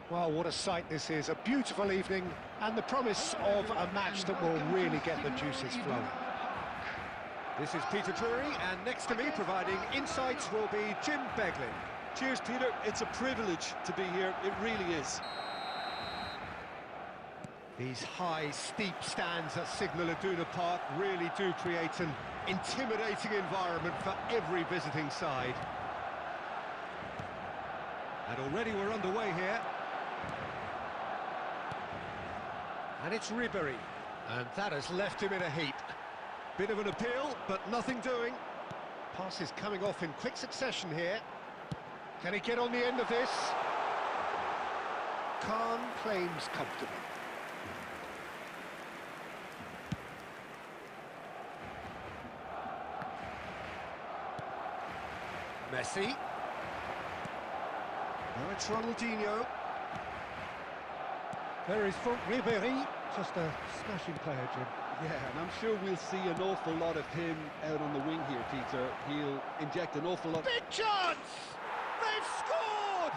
Well, what a sight this is. A beautiful evening and the promise of a match that will really get the juices flowing. This is Peter Drury, and next to me providing insights will be Jim Beglin. Cheers, Peter. It's a privilege to be here. It really is. These high, steep stands at Signal Iduna Park really do create an intimidating environment for every visiting side. And already we're underway here. And it's Ribéry, and that has left him in a heap. Bit of an appeal, but nothing doing. Passes coming off in quick succession here. Can he get on the end of this? Khan claims comfortably. Messi. Now it's Ronaldinho. There is front Ribéry, just a smashing player, Jim. Yeah, and I'm sure we'll see an awful lot of him out on the wing here, Peter. He'll inject an awful lot... Big chance! They've scored!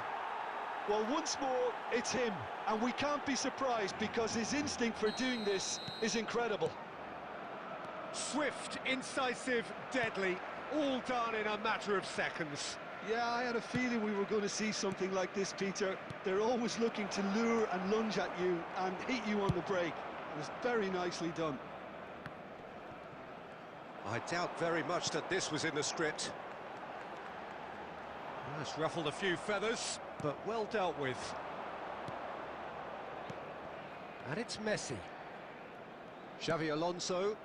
Well, once more, it's him. And we can't be surprised because his instinct for doing this is incredible. Swift, incisive, deadly, all done in a matter of seconds. Yeah, I had a feeling we were going to see something like this, Peter. They're always looking to lure and lunge at you and hit you on the break. It was very nicely done. I doubt very much that this was in the script. Well, it's ruffled a few feathers, but well dealt with. And it's Messi. Xavi Alonso.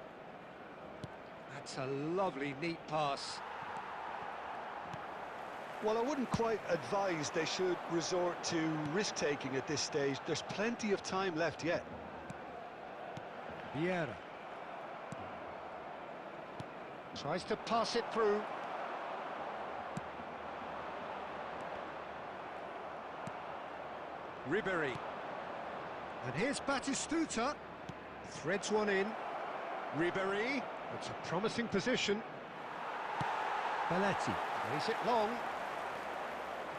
That's a lovely, neat pass. Well, I wouldn't quite advise they should resort to risk-taking at this stage. There's plenty of time left yet. Vieira. Tries to pass it through. Ribéry. And here's Batistuta. Threads one in. Ribéry. It's a promising position. Belletti. Plays it long.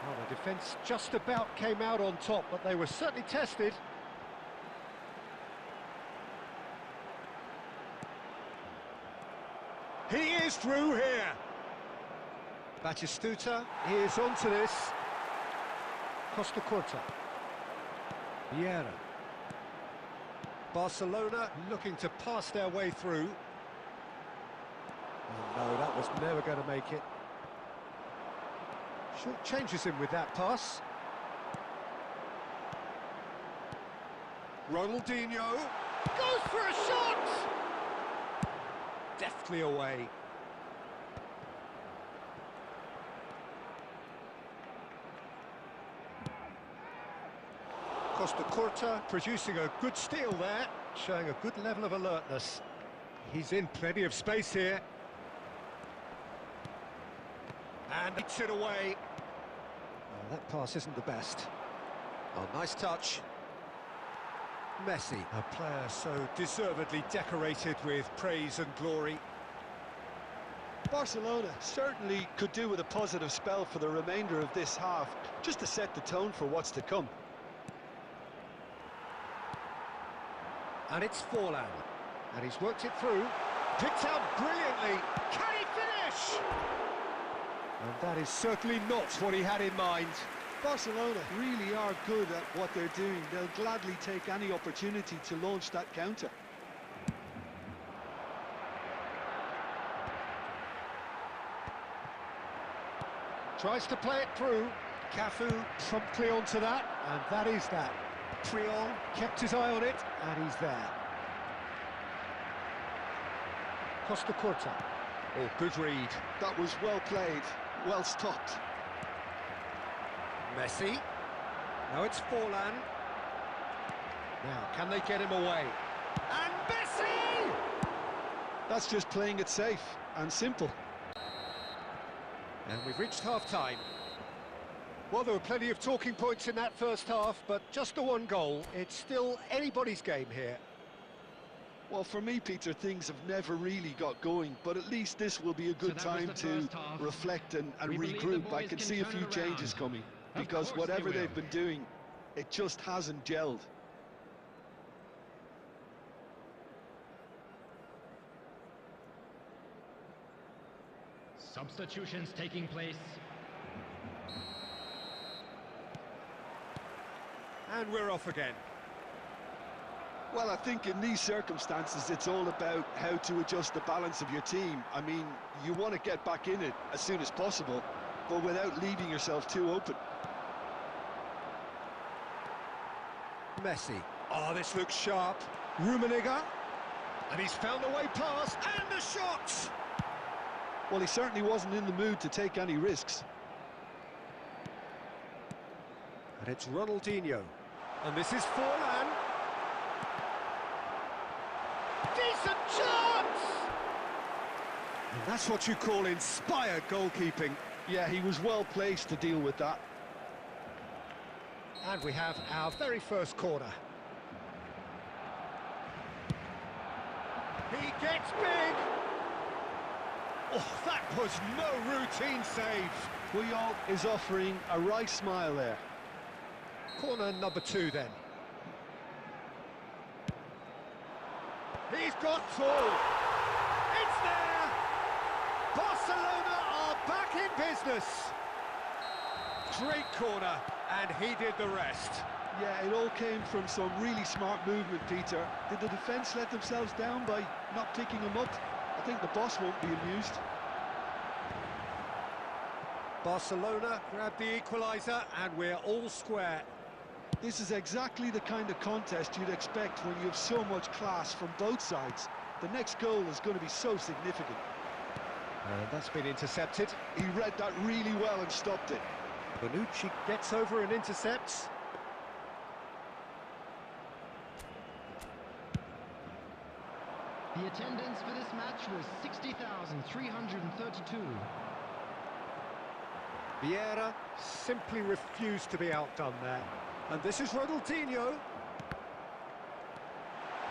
Well, the defence just about came out on top, but they were certainly tested. He is through here. Batistuta is onto this. Costa Curta. Vieira. Barcelona looking to pass their way through. Oh no, that was never going to make it. Short changes him with that pass. Ronaldinho goes for a shot! Deftly away. Costa Curta producing a good steal there, showing a good level of alertness. He's in plenty of space here. And eats it away. Oh, that pass isn't the best. Oh, nice touch. Messi, a player so deservedly decorated with praise and glory. Barcelona certainly could do with a positive spell for the remainder of this half, just to set the tone for what's to come. And it's Forlan. And he's worked it through. Picked out brilliantly. Can he finish? And that is certainly not what he had in mind. Barcelona really are good at what they're doing. They'll gladly take any opportunity to launch that counter. Tries to play it through. Cafu promptly onto that, and that is that. Priol kept his eye on it, and he's there. Costa Curta. Oh, good read. That was well played, well stopped. Messi. Now it's Forlan. Now, can they get him away? And Messi! That's just playing it safe and simple. And we've reached half-time. Well, there were plenty of talking points in that first half, but just the one goal. It's still anybody's game here. Well, for me, Peter, things have never really got going, but at least this will be a good time to reflect and regroup. I can see a few changes coming, because whatever they've been doing, it just hasn't gelled. Substitutions taking place. And we're off again. Well, I think in these circumstances, it's all about how to adjust the balance of your team. I mean, you want to get back in it as soon as possible, but without leaving yourself too open. Messi. Oh, this looks sharp. Rummenigge. And he's found a way past, and the shot! Well, he certainly wasn't in the mood to take any risks. And it's Ronaldinho. And this is Forlan. Decent chance! And that's what you call inspired goalkeeping. Yeah, he was well placed to deal with that. And we have our very first corner. He gets big! Oh, that was no routine save. Puyol is offering a right smile there. Corner number 2 then. He's got through. It's there. Barcelona are back in business. Great corner, and he did the rest. Yeah, it all came from some really smart movement, Peter. Did the defence let themselves down by not picking him up? I think the boss won't be amused. Barcelona grab the equaliser, and we're all square. This is exactly the kind of contest you'd expect when you have so much class from both sides. The next goal is going to be so significant. That's been intercepted. He read that really well and stopped it. Bonucci gets over and intercepts. The attendance for this match was 60,332. Vieira simply refused to be outdone there. And this is Ronaldinho.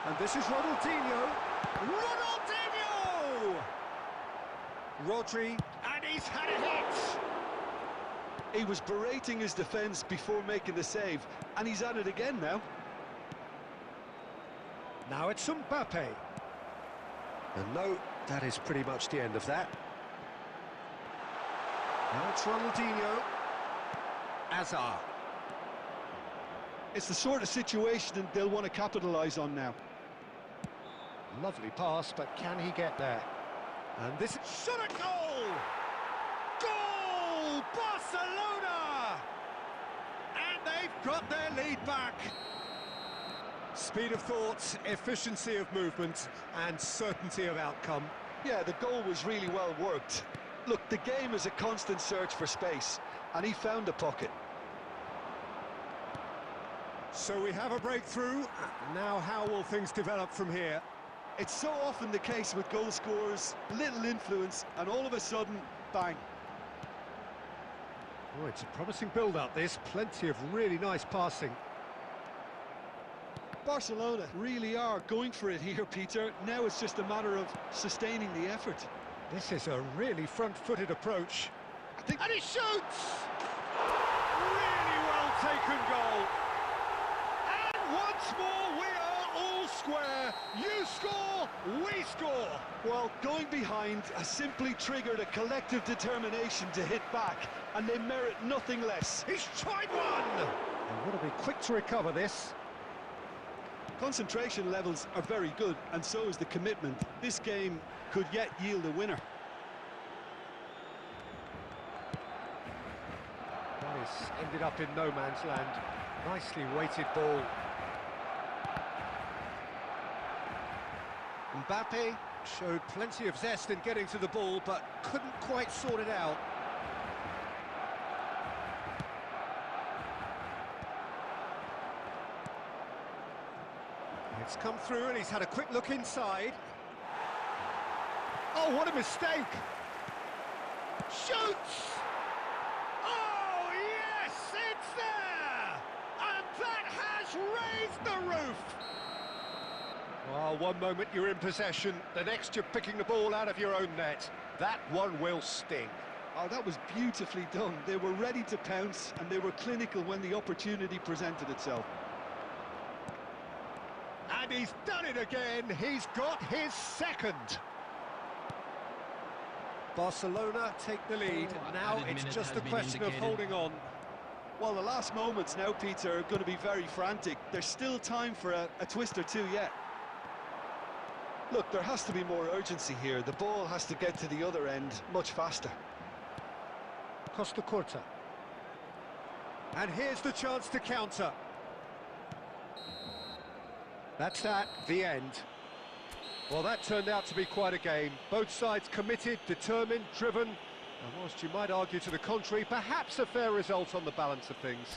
And this is Ronaldinho. Ronaldinho! Rodri, and he's had a hit! He was berating his defence before making the save, and he's at it again now. Now it's Mbappe. And no, that is pretty much the end of that. Now it's Ronaldinho. Hazard. It's the sort of situation that they'll want to capitalise on now. Lovely pass, but can he get there? And this is shot at goal! Goal! Barcelona! And they've got their lead back. Speed of thought, efficiency of movement, and certainty of outcome. Yeah, the goal was really well worked. Look, the game is a constant search for space, and he found a pocket. So we have a breakthrough. Now how will things develop from here? It's so often the case with goal scorers, little influence, and all of a sudden, bang. Oh, it's a promising build-up, this. Plenty of really nice passing. Barcelona really are going for it here, Peter. Now it's just a matter of sustaining the effort. This is a really front-footed approach. And he shoots! Really well taken goal. And once more, we are all square. You score, we score. Well, going behind has simply triggered a collective determination to hit back, and they merit nothing less. He's tried one! They want to be quick to recover this. Concentration levels are very good, and so is the commitment. This game could yet yield a winner. That is ended up in no man's land. Nicely weighted ball. Mbappe showed plenty of zest in getting to the ball, but couldn't quite sort it out. It's come through and he's had a quick look inside. Oh, what a mistake! Shoots! Oh, yes, it's there! And that has raised the roof! Well, one moment you're in possession, the next you're picking the ball out of your own net. That one will sting. Oh, that was beautifully done. They were ready to pounce, and they were clinical when the opportunity presented itself. And he's done it again. He's got his second. Barcelona take the lead. Now it's just a question of holding on. Well, the last moments now, Peter, are going to be very frantic. There's still time for a twist or two yet. Look, there has to be more urgency here. The ball has to get to the other end much faster. Costa Curta. And here's the chance to counter. That's the end. Well, that turned out to be quite a game. Both sides committed, determined, driven. And whilst you might argue to the contrary, perhaps a fair result on the balance of things.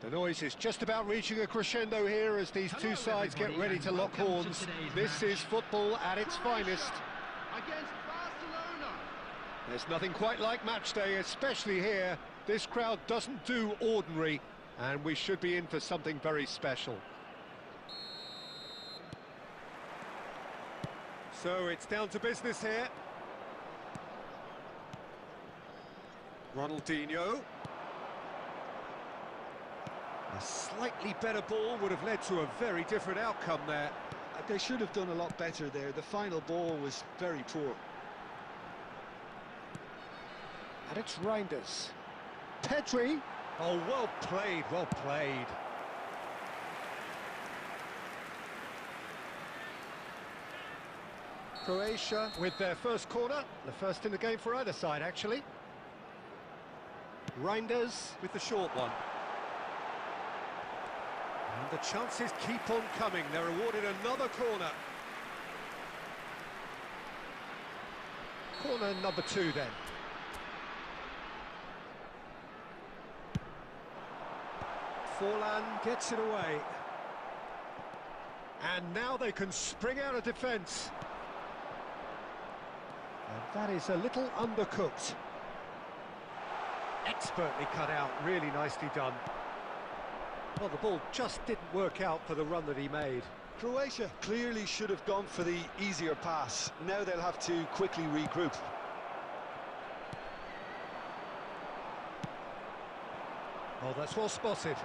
The noise is just about reaching a crescendo here as these two sides get ready to lock horns. This is football at its finest. Against Barcelona. There's nothing quite like match day, especially here. This crowd doesn't do ordinary, and we should be in for something very special. So it's down to business here. Ronaldinho. A slightly better ball would have led to a very different outcome there. They should have done a lot better there. The final ball was very poor. And it's Reinders. Pedri. Oh, well played, well played. Croatia with their first corner. The first in the game for either side, actually. Reinders with the short one. And the chances keep on coming. They're awarded another corner. Corner number 2 then. Forlan gets it away. And now they can spring out of defence. And that is a little undercooked. Expertly cut out, really nicely done. Well, the ball just didn't work out for the run that he made. Croatia clearly should have gone for the easier pass. Now they'll have to quickly regroup. Oh, that's well spotted.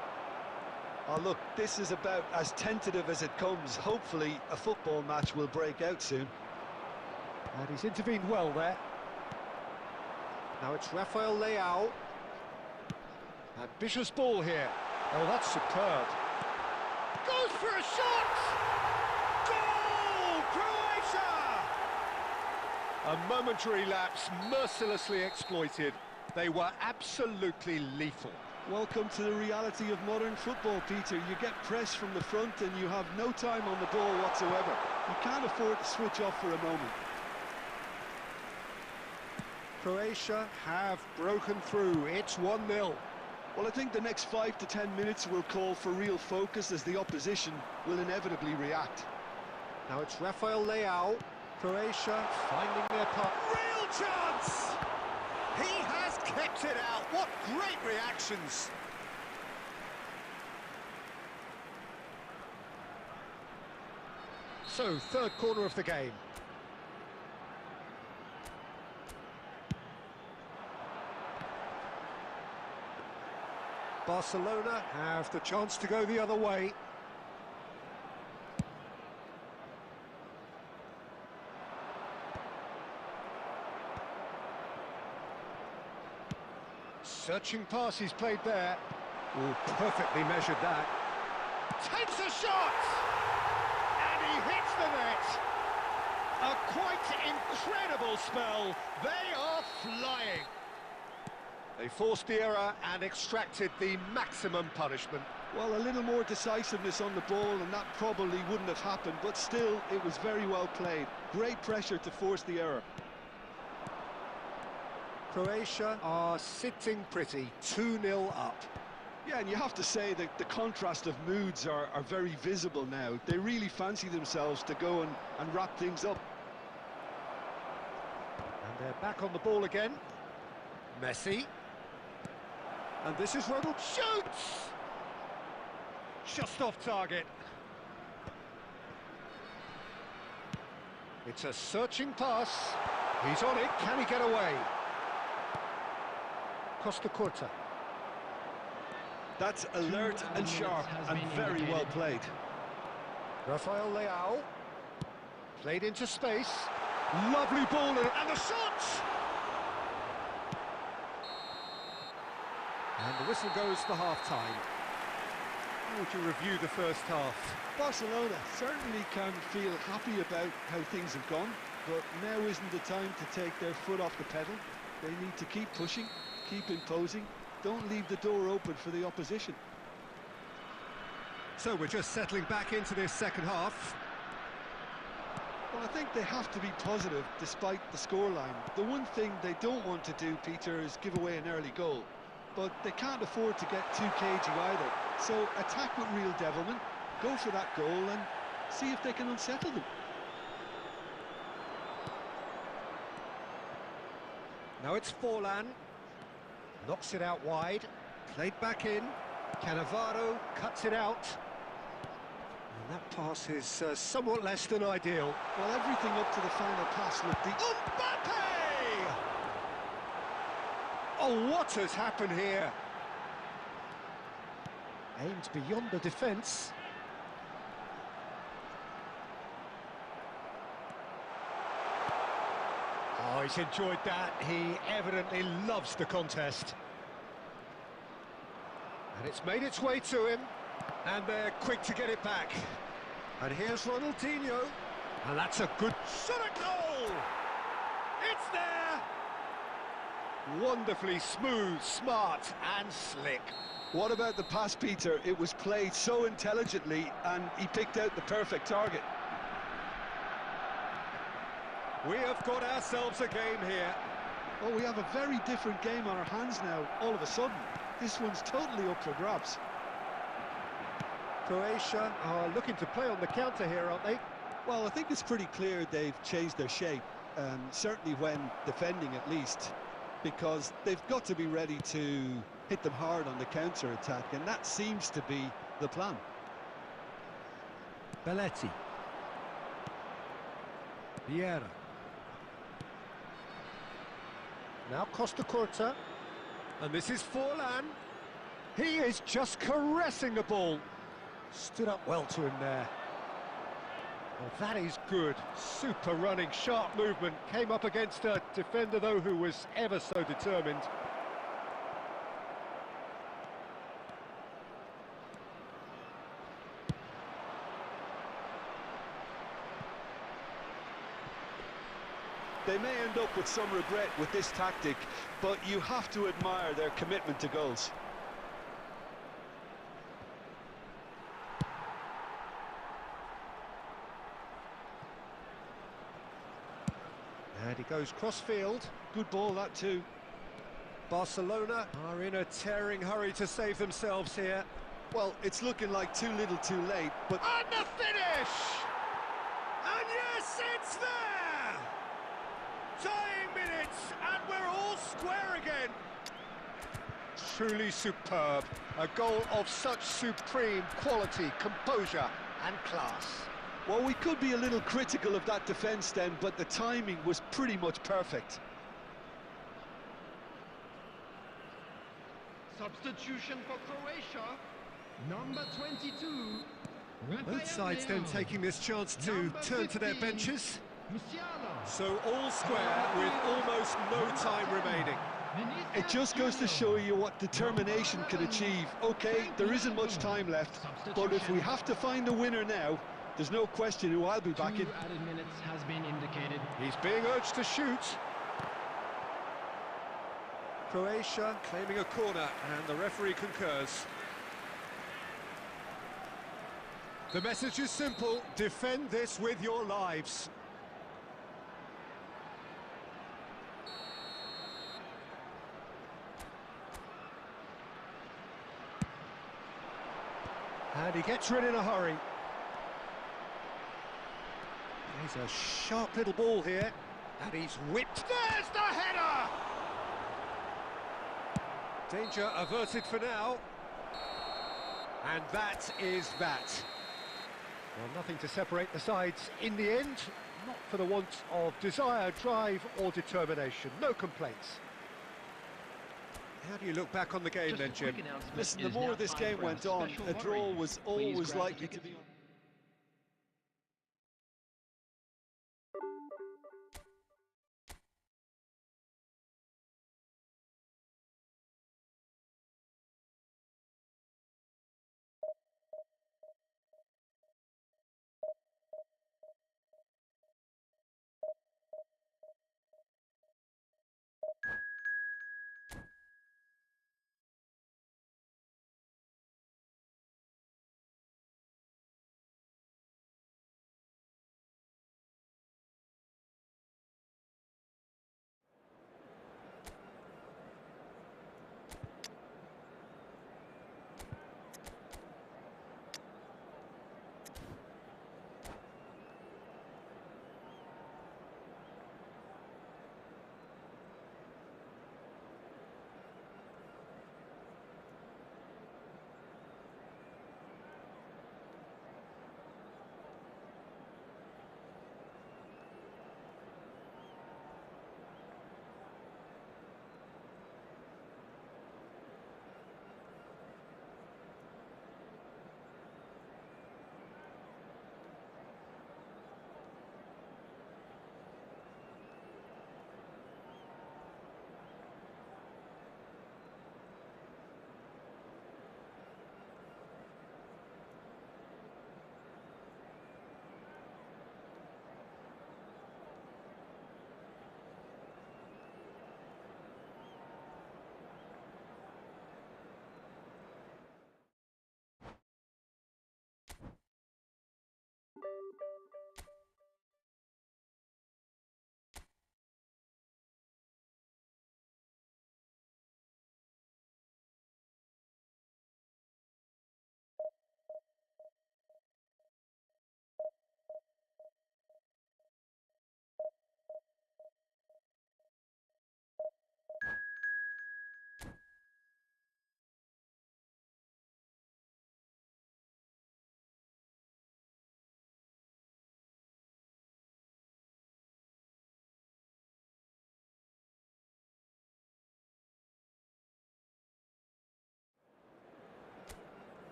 Oh, look, this is about as tentative as it comes. Hopefully, a football match will break out soon. And he's intervened well there. Now it's Rafael Leao. Ambitious ball here. Oh, that's superb. Goes for a shot! Goal! Croatia! A momentary lapse, mercilessly exploited. They were absolutely lethal. Welcome to the reality of modern football, Peter. You get press from the front and you have no time on the ball whatsoever. You can't afford to switch off for a moment. Croatia have broken through. It's 1-0. Well, I think the next 5 to 10 minutes will call for real focus as the opposition will inevitably react. Now it's Rafael Leao. Croatia finding their part. Real chance! He has kept it out. What great reactions! So, third corner of the game. Barcelona have the chance to go the other way. Searching pass he's played there. Oh, perfectly measured that. Takes a shot! And he hits the net. A quite incredible spell. They are flying. They forced the error and extracted the maximum punishment. Well, a little more decisiveness on the ball and that probably wouldn't have happened, but still, it was very well played. Great pressure to force the error. Croatia are sitting pretty, 2-0 up. Yeah, and you have to say that the contrast of moods are very visible now. They really fancy themselves to go and wrap things up. And they're back on the ball again. Messi. And this is Ronald. Shoots! Just off target. It's a searching pass. He's on it. Can he get away? Costa Curta. That's alert and sharp and very well played. Rafael Leao. Played into space. Lovely ball and the shot! And the whistle goes for half-time. How would you review the first half? Barcelona certainly can feel happy about how things have gone, but now isn't the time to take their foot off the pedal. They need to keep pushing, keep imposing, don't leave the door open for the opposition. So we're just settling back into this second half. Well, I think they have to be positive despite the scoreline. The one thing they don't want to do, Peter, is give away an early goal. but they can't afford to get too cagey either. So attack with real devilment, go for that goal and see if they can unsettle them. Now it's Forlan. Knocks it out wide. Played back in. Cannavaro cuts it out. And that pass is somewhat less than ideal. Well, everything up to the final pass looked Mbappe! Oh, what has happened here? Aimed beyond the defence. Oh, he's enjoyed that. He evidently loves the contest. And it's made its way to him. And they're quick to get it back. And here's Ronaldinho. And that's a good shot at goal! It's there! Wonderfully smooth, smart and slick. What about the pass, Peter? It was played so intelligently and he picked out the perfect target. We have got ourselves a game here. Oh, we have a very different game on our hands now, all of a sudden. This one's totally up for grabs. Croatia are looking to play on the counter here, aren't they? Well, I think it's pretty clear they've changed their shape, certainly when defending at least, because they've got to be ready to hit them hard on the counter-attack, and that seems to be the plan. Belletti. Vieira. Now Costa Curta. And this is Forlan. He is just caressing the ball. Stood up well to him there. Well, that is good. Super running, sharp movement. Came up against a defender, though, who was ever so determined. They may end up with some regret with this tactic, but you have to admire their commitment to goals. And he goes cross-field. Good ball, that too. Barcelona are in a tearing hurry to save themselves here. Well, it's looking like too little too late, but... And the finish! And yes, it's there! Tying minutes, and we're all square again. Truly superb. A goal of such supreme quality, composure and class. Well, we could be a little critical of that defence then, but the timing was pretty much perfect. Substitution for Croatia, number 22. Both sides then taking this chance to turn to their benches. Musiala. So all square with almost no time remaining. It just goes to show you what determination can achieve. Okay, there isn't much time left, but if we have to find a winner now, there's no question who I'll be backing. 2 added minutes has been indicated. He's being urged to shoot. Croatia claiming a corner, and the referee concurs. The message is simple: defend this with your lives. And he gets rid in a hurry. There's a sharp little ball here, and he's whipped. There's the header! Danger averted for now. And that is that. Well, nothing to separate the sides in the end, not for the want of desire, drive or determination. No complaints. How do you look back on the game then, Jim? Listen, the more this game went on, a draw was always likely to be...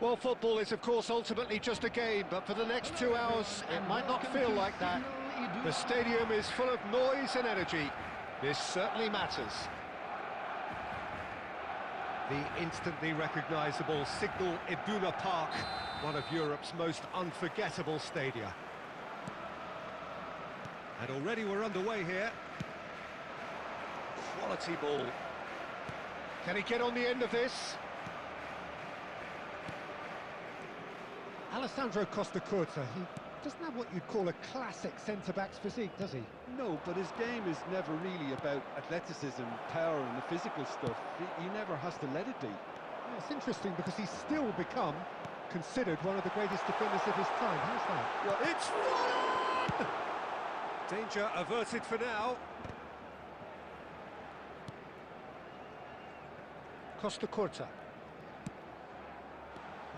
Well, football is, of course, ultimately just a game, but for the next 2 hours, it might not feel like that. The stadium is full of noise and energy. This certainly matters. The instantly recognisable Signal Iduna Park, one of Europe's most unforgettable stadia. And already we're underway here. Quality ball. Can he get on the end of this? Alessandro Costacurta, he doesn't have what you'd call a classic centre-back's physique, does he? No, but his game is never really about athleticism, power and the physical stuff. He never has to let it be. Yeah, it's interesting because he's still become considered one of the greatest defenders of his time. How's that? Well, It's fallen! Danger averted for now. Costacurta.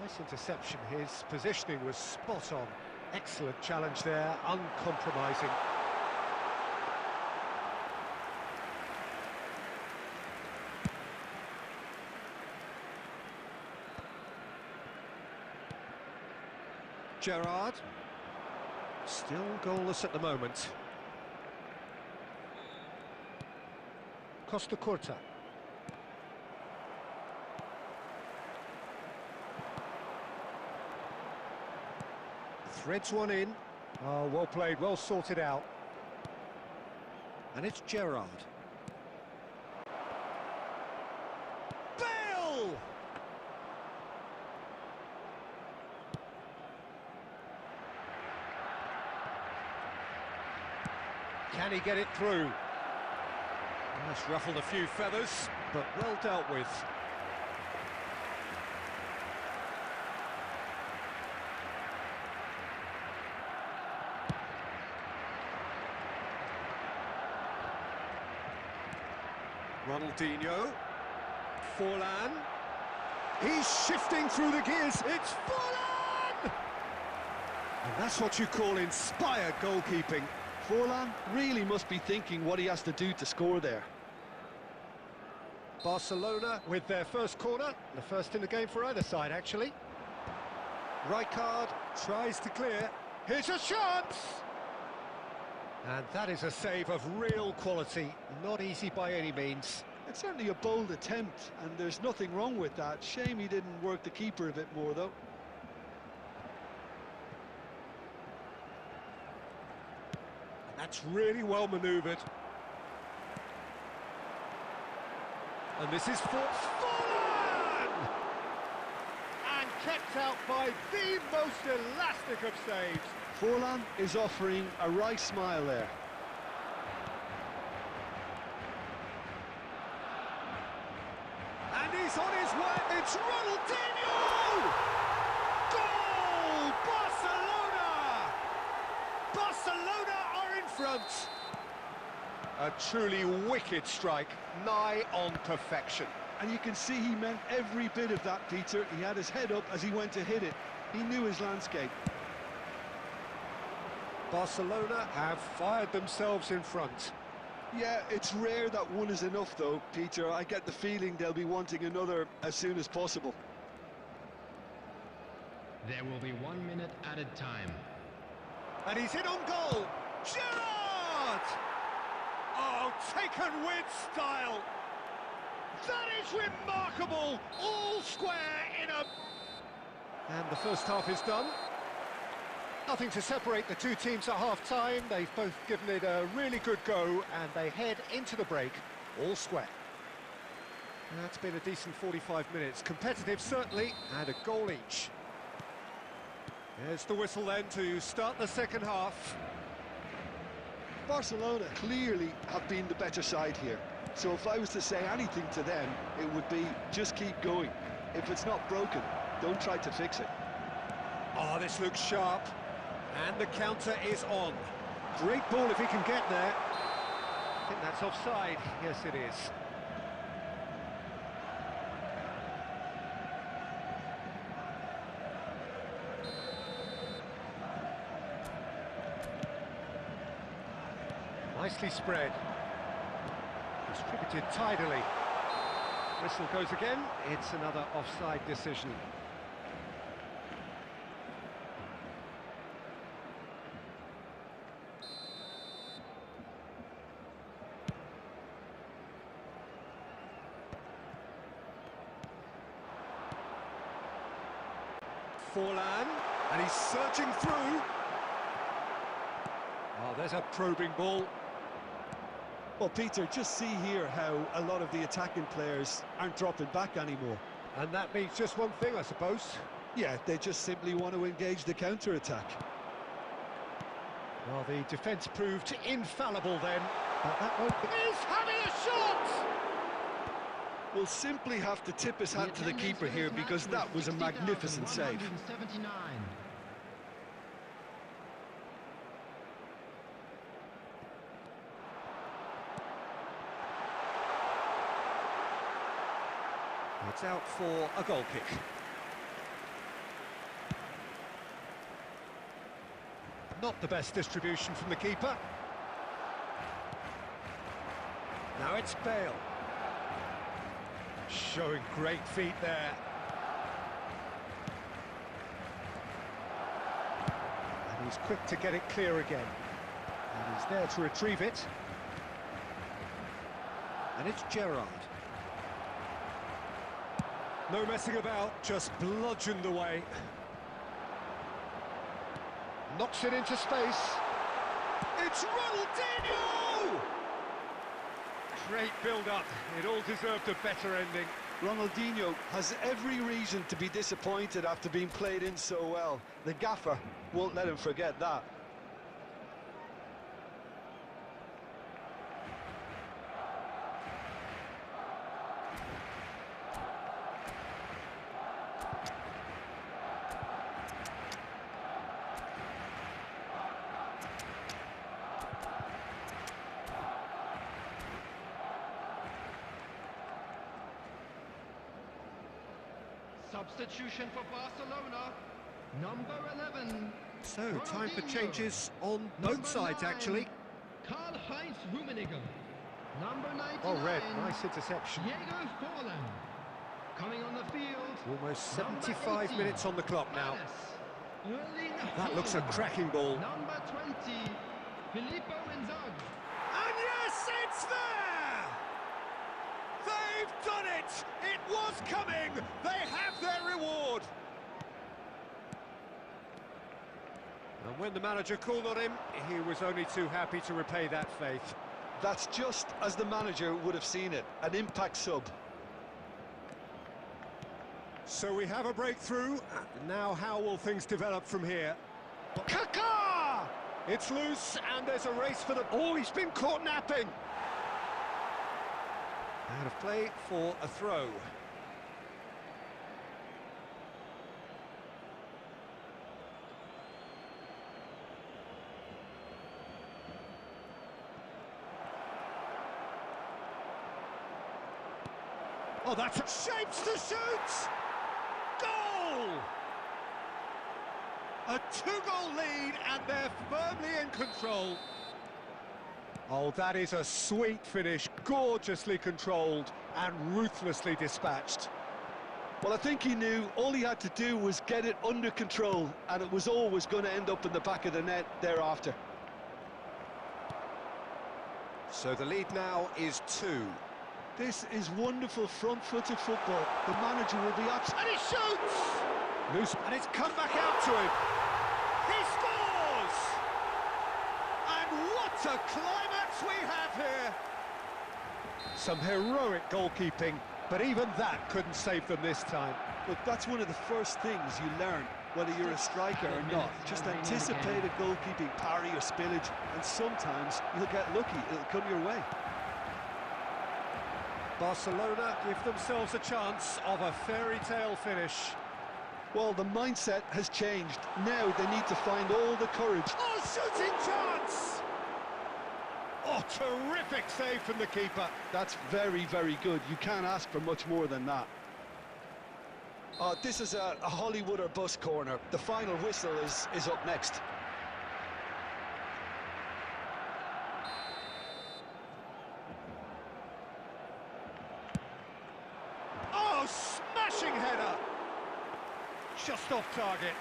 Nice interception. His positioning was spot on. Excellent challenge there, uncompromising. Gerrard. Still goalless at the moment. Costacurta. Threads one in. Oh, well played, well sorted out. And it's Gerrard. Bale! Can he get it through? That's ruffled a few feathers, but well dealt with. Ronaldinho. Forlan. He's shifting through the gears. It's Forlan! And that's what you call inspired goalkeeping. Forlan really must be thinking what he has to do to score there. Barcelona with their first corner, the first in the game for either side, actually. Rijkaard tries to clear. Here's a chance! And that is a save of real quality, not easy by any means. It's certainly a bold attempt, and there's nothing wrong with that. Shame he didn't work the keeper a bit more, though. That's really well manoeuvred. And this is for Forlan! And kept out by the most elastic of saves. Forlan is offering a right smile there. And he's on his way. It's Ronaldinho! Goal! Barcelona! Barcelona are in front. A truly wicked strike, nigh on perfection. And you can see he meant every bit of that, Peter. He had his head up as he went to hit it. He knew his landscape. Barcelona have fired themselves in front. Yeah, it's rare that one is enough, though, Peter. I get the feeling they'll be wanting another as soon as possible. There will be 1 minute added time. And he's in on goal. Gerrard! Oh, taken with style. That is remarkable. All square in a... And the first half is done. Nothing to separate the two teams at half-time. They've both given it a really good go, and they head into the break all square. That's been a decent 45 minutes. Competitive, certainly, and a goal each. There's the whistle then to start the second half. Barcelona clearly have been the better side here. So if I was to say anything to them, it would be just keep going. If it's not broken, don't try to fix it. Oh, this looks sharp. And the counter is on. Great ball if he can get there. I think that's offside. Yes, it is. Nicely spread. Distributed tidily. Whistle goes again. It's another offside decision. Forlan, and he's searching through. Oh, there's a probing ball. Well, Peter, just see here how a lot of the attacking players aren't dropping back anymore. And that means just one thing, I suppose. Yeah, they just simply want to engage the counter-attack. Well, the defence proved infallible then. But that won't be... He's having a shot! We'll simply have to tip his hat to the keeper here because that was a magnificent save. It's out for a goal kick. Not the best distribution from the keeper. Now it's Bale. Showing great feet there. And he's quick to get it clear again. And he's there to retrieve it. And it's Gerrard. No messing about, just bludgeoned away. Knocks it into space. It's Ronaldinho! Great build-up. It all deserved a better ending. Ronaldinho has every reason to be disappointed after being played in so well. The gaffer won't let him forget that. Substitution for Barcelona, number 11. So, time for changes on both sides, actually. Karl-Heinz Rummenigge. Number 99. Oh, Red, nice interception. Diego Forlan. Coming on the field. Almost 75 minutes on the clock now. Erling That looks a Haaland. cracking ball. Number 20, Filippo Inzaghi. And yes, it's there! They've done it! It was coming! They have their reward! And when the manager called on him, he was only too happy to repay that faith. That's just as the manager would have seen it, an impact sub. So we have a breakthrough. Now how will things develop from here? Kaká! It's loose and there's a race for the... Oh, he's been caught napping! Out of play for a throw. Oh, that's... Shapes to shoot! Goal! A two-goal lead, and they're firmly in control. Oh, that is a sweet finish, gorgeously controlled and ruthlessly dispatched. Well, I think he knew all he had to do was get it under control, and it was always going to end up in the back of the net thereafter. So the lead now is 2. This is wonderful front-footed football. The manager will be absolutely... And he shoots! Loose, and it's come back out to him. He scores! And what a climax we have here! Some heroic goalkeeping, but even that couldn't save them this time. Look, that's one of the first things you learn, whether you're a striker or not. Just anticipate a goalkeeping parry or spillage, and sometimes you'll get lucky, it'll come your way. Barcelona give themselves a chance of a fairy tale finish. Well, the mindset has changed. Now they need to find all the courage. Oh, shooting chance! Oh, terrific save from the keeper. That's very, very good. You can't ask for much more than that. This is a Hollywood or bust corner. The final whistle is up next. Oh, smashing header! Just off target.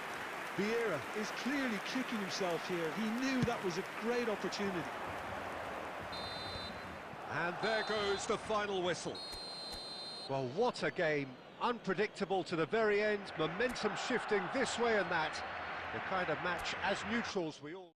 Vieira is clearly kicking himself here. He knew that was a great opportunity. And there goes the final whistle. Well, what a game. Unpredictable to the very end, momentum shifting this way and that. The kind of match, as neutrals, we all...